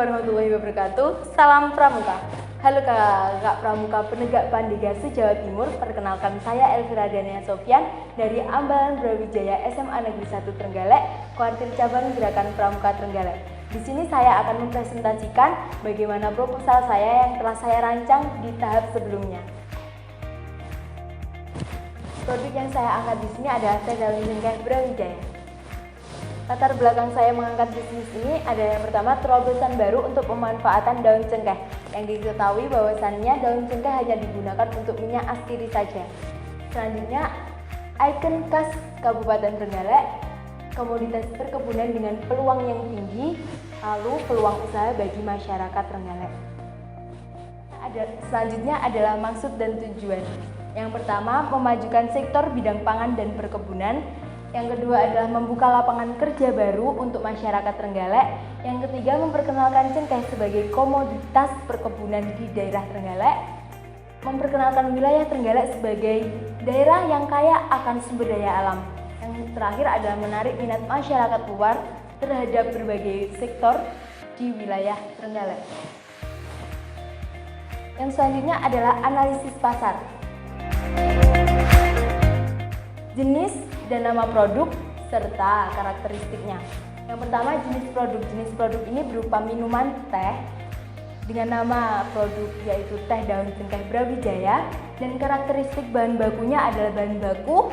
warahmatullahi wabarakatuh. Salam Pramuka. Halo Kakak Pramuka Penegak Pandegasi Jawa Timur. Perkenalkan saya Elvira Dania Sofyan dari Ambalan Brawijaya SMA Negeri 1 Trenggalek, Kuartir Cabang Gerakan Pramuka Trenggalek. Di sini saya akan mempresentasikan bagaimana proposal saya yang telah saya rancang di tahap sebelumnya. Produk yang saya angkat di sini adalah teh daun cengkeh Brawijaya. Latar belakang saya mengangkat bisnis ini ada yang pertama, terobosan baru untuk pemanfaatan daun cengkeh. Yang diketahui bahwasannya daun cengkeh hanya digunakan untuk minyak astiri saja. Selanjutnya, ikon khas Kabupaten Trenggalek, komoditas perkebunan dengan peluang yang tinggi, lalu peluang usaha bagi masyarakat Trenggalek. Selanjutnya adalah maksud dan tujuan. Yang pertama, memajukan sektor bidang pangan dan perkebunan. Yang kedua adalah membuka lapangan kerja baru untuk masyarakat Trenggalek. Yang ketiga, memperkenalkan cengkeh sebagai komoditas perkebunan di daerah Trenggalek. Memperkenalkan wilayah Trenggalek sebagai daerah yang kaya akan sumber daya alam. Yang terakhir adalah menarik minat masyarakat luar terhadap berbagai sektor di wilayah Trenggalek. Yang selanjutnya adalah analisis pasar. Jenis dan nama produk serta karakteristiknya. Yang pertama, jenis produk. Jenis produk ini berupa minuman teh dengan nama produk yaitu teh daun cengkeh Brawijaya, dan karakteristik bahan bakunya adalah bahan baku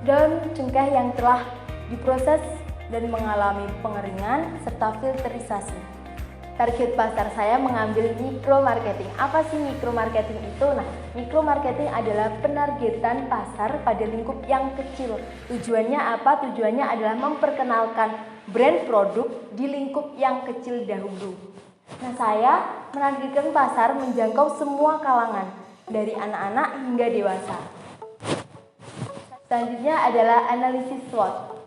daun cengkeh yang telah diproses dan mengalami pengeringan serta filterisasi. Target pasar saya mengambil mikro marketing. Apa sih mikro marketing itu? Nah, mikro marketing adalah penargetan pasar pada lingkup yang kecil. Tujuannya apa? Tujuannya adalah memperkenalkan brand produk di lingkup yang kecil dahulu. Nah, saya menargetkan pasar menjangkau semua kalangan, dari anak-anak hingga dewasa. Selanjutnya adalah analisis SWOT.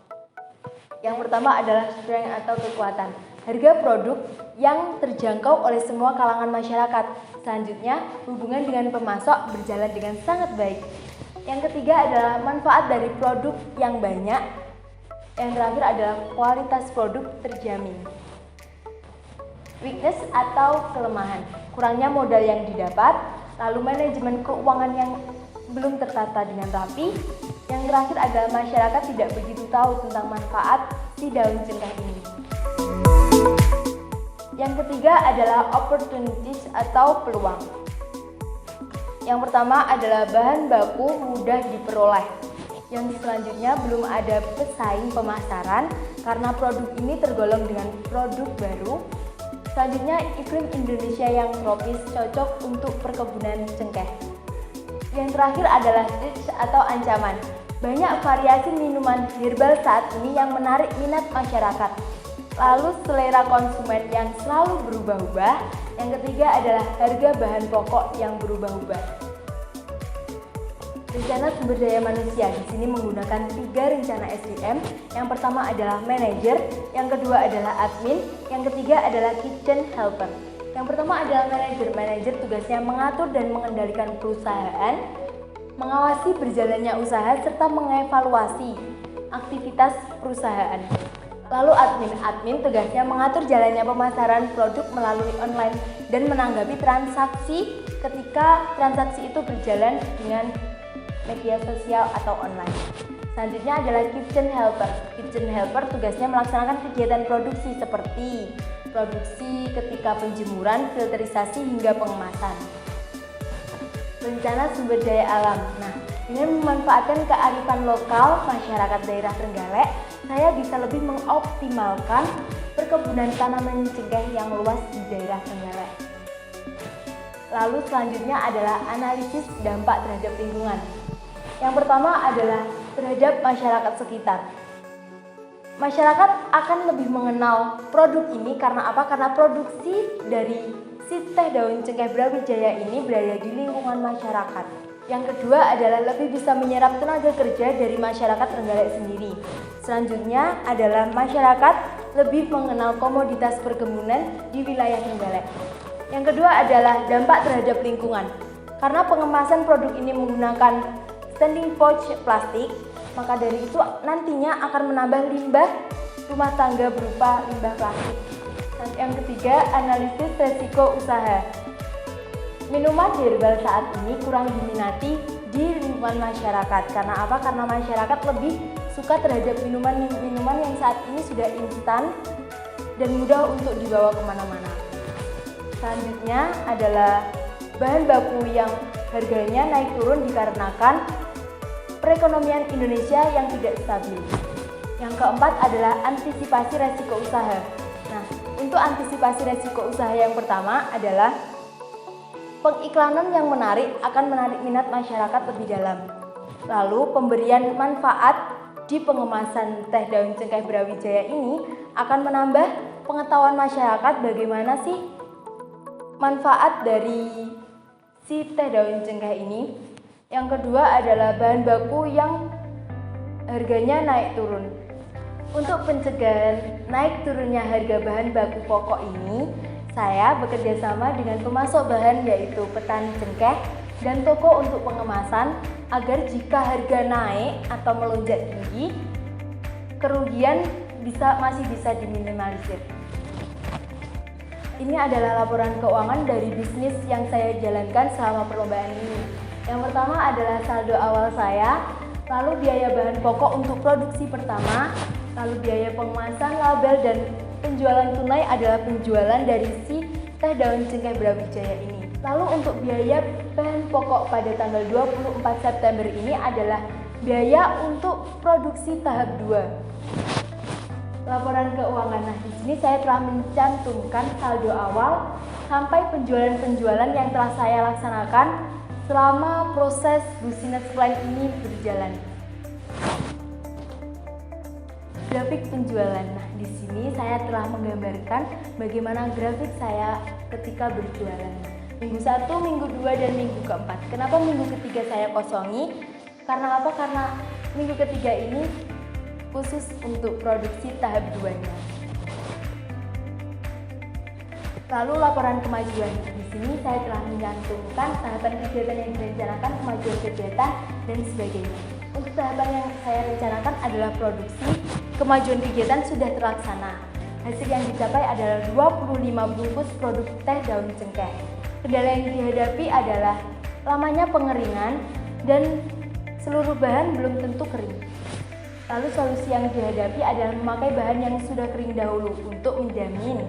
Yang pertama adalah strength atau kekuatan. Harga produk yang terjangkau oleh semua kalangan masyarakat. Selanjutnya, hubungan dengan pemasok berjalan dengan sangat baik. Yang ketiga adalah manfaat dari produk yang banyak. Yang terakhir adalah kualitas produk terjamin. Weakness atau kelemahan, kurangnya modal yang didapat, lalu manajemen keuangan yang belum tertata dengan rapi. Yang terakhir adalah masyarakat tidak begitu tahu tentang manfaat si daun cengkeh ini. Yang ketiga adalah opportunities atau peluang. Yang pertama adalah bahan baku mudah diperoleh. Yang selanjutnya, belum ada pesaing pemasaran karena produk ini tergolong dengan produk baru. Selanjutnya, iklim Indonesia yang tropis cocok untuk perkebunan cengkeh. Yang terakhir adalah threats atau ancaman. Banyak variasi minuman herbal saat ini yang menarik minat masyarakat. Lalu selera konsumen yang selalu berubah-ubah. Yang ketiga adalah harga bahan pokok yang berubah-ubah. Rencana sumber daya manusia di sini menggunakan 3 rencana SDM. Yang pertama adalah manajer, yang kedua adalah admin, yang ketiga adalah kitchen helper. Yang pertama adalah manajer. Manajer tugasnya mengatur dan mengendalikan perusahaan, mengawasi berjalannya usaha serta mengevaluasi aktivitas perusahaan. Lalu admin tugasnya mengatur jalannya pemasaran produk melalui online dan menanggapi transaksi ketika transaksi itu berjalan dengan media sosial atau online. Selanjutnya adalah kitchen helper. Kitchen helper tugasnya melaksanakan kegiatan produksi seperti produksi ketika penjemuran, filterisasi hingga pengemasan. Rencana sumber daya alam. Nah, dengan memanfaatkan kearifan lokal masyarakat daerah Trenggalek, saya bisa lebih mengoptimalkan perkebunan tanaman cengkeh yang luas di daerah Trenggalek. Lalu selanjutnya adalah analisis dampak terhadap lingkungan. Yang pertama adalah terhadap masyarakat sekitar. Masyarakat akan lebih mengenal produk ini karena apa? Karena produksi dari si teh daun cengkeh Brawijaya ini berada di lingkungan masyarakat. Yang kedua adalah lebih bisa menyerap tenaga kerja dari masyarakat Trenggalek sendiri. Selanjutnya adalah masyarakat lebih mengenal komoditas perkebunan di wilayah Trenggalek. Yang kedua adalah dampak terhadap lingkungan. Karena pengemasan produk ini menggunakan standing pouch plastik, maka dari itu nantinya akan menambah limbah rumah tangga berupa limbah plastik. yang ketiga, analisis resiko usaha. Minuman herbal saat ini kurang diminati di lingkungan masyarakat. Karena apa? Karena masyarakat lebih suka terhadap minuman-minuman yang saat ini sudah instan dan mudah untuk dibawa kemana-mana. Selanjutnya adalah bahan baku yang harganya naik turun dikarenakan perekonomian Indonesia yang tidak stabil. Yang keempat adalah antisipasi resiko usaha. Nah, untuk antisipasi resiko usaha yang pertama adalah pengiklanan yang menarik akan menarik minat masyarakat lebih dalam. Lalu pemberian manfaat di pengemasan teh daun cengkeh Brawijaya ini akan menambah pengetahuan masyarakat bagaimana sih manfaat dari si teh daun cengkeh ini. Yang kedua adalah bahan baku yang harganya naik turun. Untuk pencegahan naik turunnya harga bahan baku pokok ini, saya bekerja sama dengan pemasok bahan yaitu petani cengkeh dan toko untuk pengemasan agar jika harga naik atau melonjak tinggi, kerugian masih bisa diminimalisir. Ini adalah laporan keuangan dari bisnis yang saya jalankan selama perlombaan ini. Yang pertama adalah saldo awal saya, lalu biaya bahan pokok untuk produksi pertama, lalu biaya pengemasan, label, dan penjualan tunai adalah penjualan dari si teh daun cengkeh Brawijaya ini. Lalu untuk biaya bahan pokok pada tanggal 24 September ini adalah biaya untuk produksi tahap 2. Laporan keuangan. Nah, di sini saya telah mencantumkan saldo awal sampai penjualan-penjualan yang telah saya laksanakan selama proses business plan ini berjalan. Grafik penjualan. Nah, di sini saya telah menggambarkan bagaimana grafik saya ketika berjualan. Minggu 1, minggu 2, dan minggu keempat. Kenapa minggu ketiga saya kosongi? Karena apa? Karena minggu ketiga ini khusus untuk produksi tahap 2-nya. Lalu laporan kemajuan. Di sini saya telah mencantumkan tahapan kegiatan yang direncanakan, kemajuan kegiatan, dan sebagainya. Untuk tahapan yang saya rencanakan adalah produksi, kemajuan kegiatan sudah terlaksana. Hasil yang dicapai adalah 25 bungkus produk teh daun cengkeh. Kendala yang dihadapi adalah lamanya pengeringan dan seluruh bahan belum tentu kering. Lalu solusi yang dihadapi adalah memakai bahan yang sudah kering dahulu untuk menjamin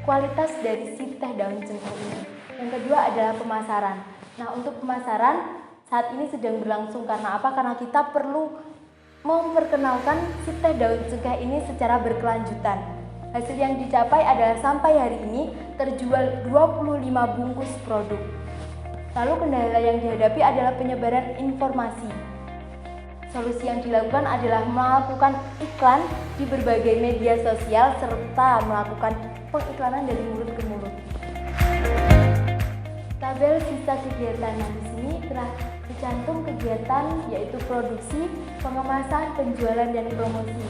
kualitas dari si teh daun cengkeh ini. Yang kedua adalah pemasaran. Nah, untuk pemasaran saat ini sedang berlangsung. Karena apa? Karena kita perlu memperkenalkan si teh daun cengkeh ini secara berkelanjutan. Hasil yang dicapai adalah sampai hari ini terjual 25 bungkus produk. Lalu kendala yang dihadapi adalah penyebaran informasi. Solusi yang dilakukan adalah melakukan iklan di berbagai media sosial serta melakukan pengiklanan dari mulut ke mulut. Tabel sisa kegiatan. Nah, di sini telah dicantum kegiatan yaitu produksi, pengemasan, penjualan, dan promosi.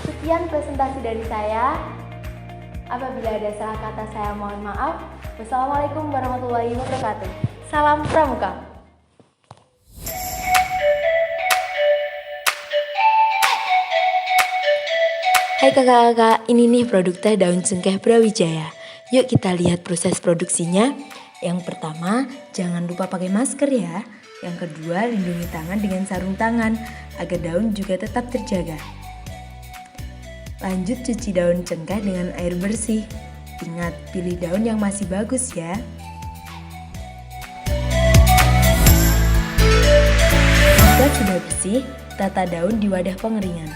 Sekian presentasi dari saya. Apabila ada salah kata saya mohon maaf. Wassalamualaikum warahmatullahi wabarakatuh. Salam Pramuka. Hai kakak-kakak, ini nih produk teh daun cengkeh Brawijaya. Yuk kita lihat proses produksinya. Yang pertama, jangan lupa pakai masker ya. Yang kedua, lindungi tangan dengan sarung tangan agar daun juga tetap terjaga. Lanjut cuci daun cengkeh dengan air bersih. Ingat, pilih daun yang masih bagus ya. Jika sudah bersih, tata daun di wadah pengeringan.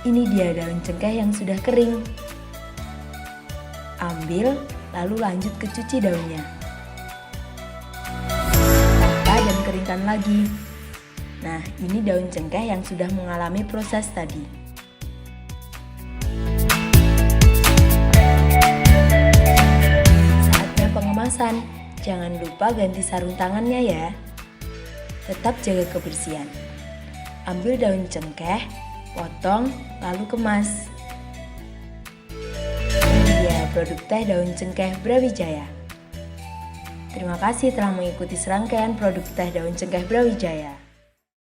Ini dia daun cengkeh yang sudah kering. Ambil, lalu lanjut ke cuci daunnya. Tata dan keringkan lagi. Nah, ini daun cengkeh yang sudah mengalami proses tadi. Saatnya pengemasan, jangan lupa ganti sarung tangannya ya. Tetap jaga kebersihan. Ambil daun cengkeh, potong, lalu kemas. Ini dia produk teh daun cengkeh Brawijaya. Terima kasih telah mengikuti serangkaian produk teh daun cengkeh Brawijaya.